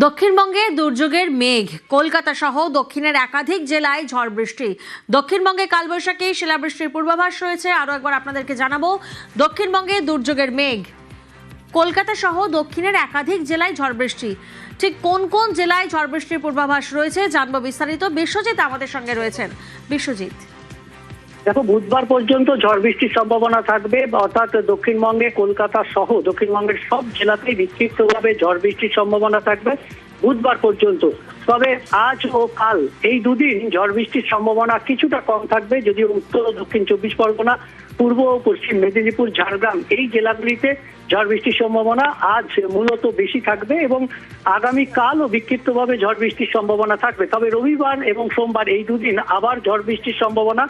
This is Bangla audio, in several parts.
দক্ষিণবঙ্গে দুর্যোগের মেঘ, কলকাতা সহ দক্ষিণের একাধিক জেলায় ঝড় বৃষ্টি। দক্ষিণবঙ্গে কালবৈশাখী শিলাবৃষ্টির পূর্বাভাস রয়েছে। আরও একবার আপনাদেরকে জানাবো, দক্ষিণবঙ্গে দুর্যোগের মেঘ, কলকাতা সহ দক্ষিণের একাধিক জেলায় ঝড় বৃষ্টি। ঠিক কোন কোন জেলায় ঝড় বৃষ্টির পূর্বাভাস রয়েছে জানবো বিস্তারিত। বিশ্বজিৎ আমাদের সঙ্গে রয়েছেন। বিশ্বজিৎ, দেখো, বুধবার পর্যন্ত ঝড় বৃষ্টির সম্ভাবনা থাকবে, অর্থাৎ দক্ষিণবঙ্গে কলকাতা সহ দক্ষিণবঙ্গের সব জেলাতেই বিক্ষিপ্তভাবে ঝড় বৃষ্টির সম্ভাবনা থাকবে বুধবার পর্যন্ত। তবে আজ ও কাল এই দুদিন ঝড় বৃষ্টির সম্ভাবনা কিছুটা কম থাকবে, যদিও উত্তর ও দক্ষিণ 24 পরগনা, পূর্ব ও পশ্চিম মেদিনীপুর, ঝাড়গ্রাম এই জেলাগুলিতে ঝড় বৃষ্টির সম্ভাবনা আজ মূলত বেশি থাকবে এবং আগামী কালও বিক্ষিপ্তভাবে ঝড় বৃষ্টির সম্ভাবনা থাকবে। তবে রবিবার এবং সোমবার এই দুদিন আবার ঝড় বৃষ্টির সম্ভাবনা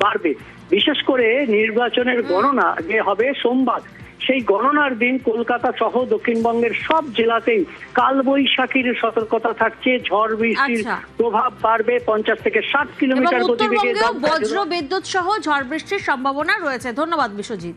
বাড়বে। বিশেষ করে নির্বাচনের গণনা যে হবে সোমবার, সেই গণনার দিন কলকাতা সহ দক্ষিণবঙ্গের সব জেলাতেই কালবৈশাখীর সতর্কতা থাকছে। ঝড় বৃষ্টির প্রভাব বাড়বে, 50 থেকে 60 কিলোমিটার গতিবেগে বজ্র বিদ্যুৎ সহ ঝড় বৃষ্টির সম্ভাবনা রয়েছে। ধন্যবাদ বিশ্বজিৎ।